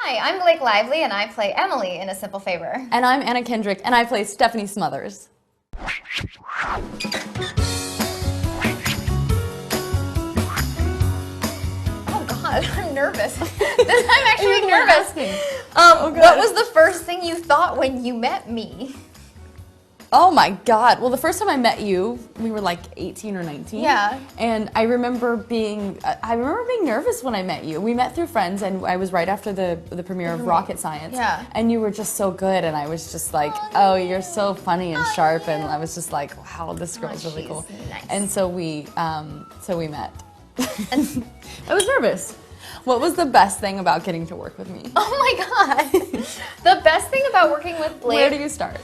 Hi, I'm Blake Lively, and I play Emily in A Simple Favor. And I'm Anna Kendrick, and I play Stephanie Smothers. Oh God, I'm nervous. I'm actually nervous. What was the first thing you thought when you met me? Oh my God. Well, the first time I met you, we were like 18 or 19. Yeah. And I remember being nervous when I met you. We met through friends, and I was right after the premiere of Rocket Science. Yeah. And you were just so good, and I was just like, oh, you're so funny and sharp, and I was just like, wow, this girl's really cool. Nice. And so we met. I was nervous. What was the best thing about getting to work with me? Oh my God. The best thing about working with Blake. Where do you start?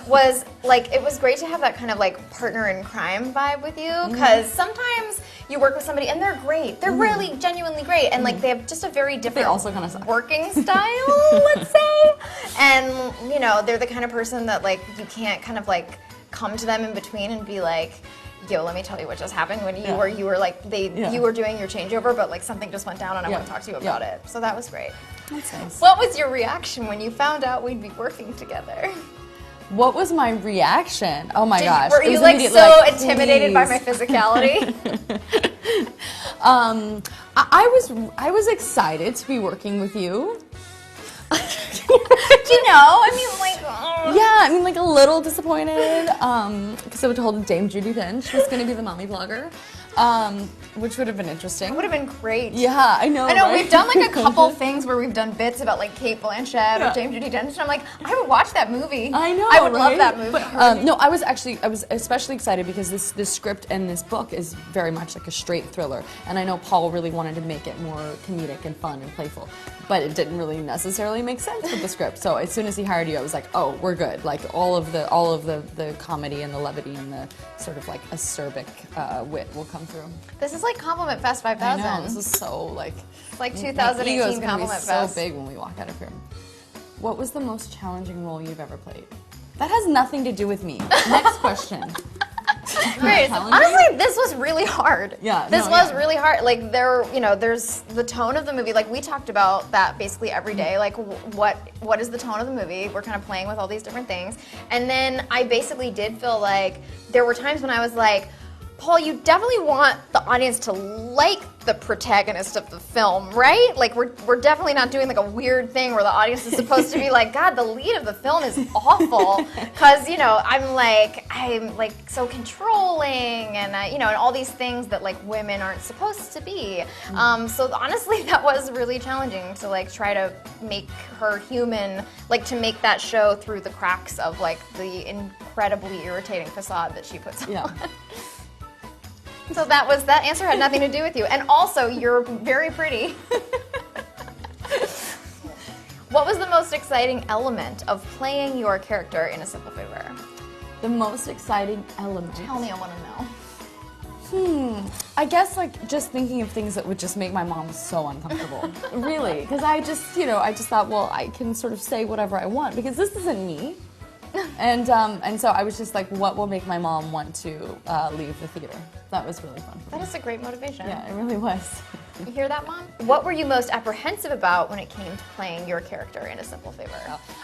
Was like, it was great to have that kind of like partner in crime vibe with you, because sometimes you work with somebody and they're great. They're really genuinely great, and like they have just a very different also kind of suck. working style, let's say. And you know, they're the kind of person that like you can't kind of like come to them in between and be like, yo, let me tell you what just happened when you were like you were doing your changeover, but like something just went down and I want to talk to you about it. So that was great. That's nice. What was your reaction when you found out we'd be working together? What was my reaction? Oh my gosh. Were you like so intimidated by my physicality? I was excited to be working with you. You know, I mean, like, yeah, I mean, like a little disappointed because I was told Dame Judi Dench was going to be the mommy blogger, which would have been interesting. It would have been great. Yeah, I know. Right? We've done like a couple things. things where we've done bits about like Cate Blanchett or Dame Judi Dench, and I'm like, I would watch that movie. I know. I would love that movie. But, no, I was especially excited because this script and this book is very much like a straight thriller, and I know Paul really wanted to make it more comedic and fun and playful, but it didn't really necessarily make sense with the script. So as soon as he hired you, I was like, oh, we're good. Like all of the comedy and the levity and the sort of like acerbic wit will come through. This is like Compliment Fest 5000. I know, this is so like... It's like 2018 Compliment Fest. So big when we walk out of here. What was the most challenging role you've ever played? That has nothing to do with me. Next question. Great. Honestly, this was really hard. Yeah. This was really hard. Like there's the tone of the movie. Like we talked about that basically every day. Like what is the tone of the movie? We're kind of playing with all these different things. And then I basically did feel like there were times when I was like, Paul, you definitely want the audience to like the protagonist of the film, right? Like we're definitely not doing like a weird thing where the audience is supposed to be like, God, the lead of the film is awful, because you know I'm like so controlling and and all these things that like women aren't supposed to be. So honestly, that was really challenging to like try to make her human, like to make that show through the cracks of like the incredibly irritating facade that she puts on. So that answer had nothing to do with you. And also, you're very pretty. What was the most exciting element of playing your character in A Simple Favor? The most exciting element? Tell me, I want to know. I guess like just thinking of things that would just make my mom so uncomfortable. Really, because I just thought, well, I can sort of say whatever I want because this isn't me. And so I was just like, what will make my mom want to leave the theater? That was really fun for me. That is a great motivation. Yeah, it really was. You hear that, Mom? What were you most apprehensive about when it came to playing your character in A Simple Favor?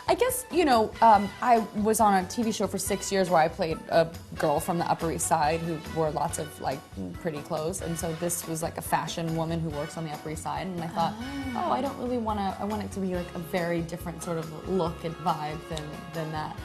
I guess, I was on a TV show for 6 years where I played a girl from the Upper East Side who wore lots of like pretty clothes, and so this was like a fashion woman who works on the Upper East Side, and I thought, I don't really want to, I want it to be like a very different sort of look and vibe than that.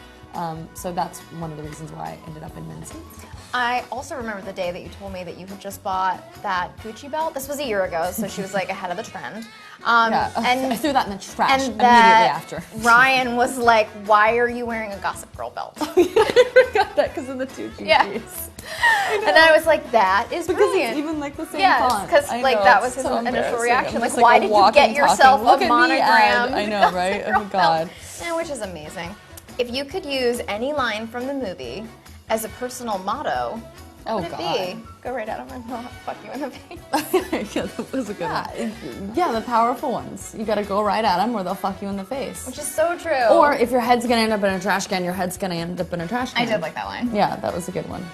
So that's one of the reasons why I ended up in Men's Seats. I also remember the day that you told me that you had just bought that Gucci belt. This was a year ago, so she was like ahead of the trend. And I threw that in the trash and immediately after. Ryan was like, "Why are you wearing a Gossip Girl belt?" I forgot that because of the two GGs. Yeah. And then I was like, "That is brilliant." It's even like the same font. because like that was his initial reaction. Like, why did you walking, get yourself talking, a monogram? I know, right? Oh God. Which is amazing. If you could use any line from the movie as a personal motto, what would it be? Go right at him and he'll fuck you in the face. Yeah, that was a good one. Yeah, the powerful ones. You gotta go right at them or they'll fuck you in the face. Which is so true. Or if your head's gonna end up in a trash can, your head's gonna end up in a trash can. I did like that line. Yeah, that was a good one.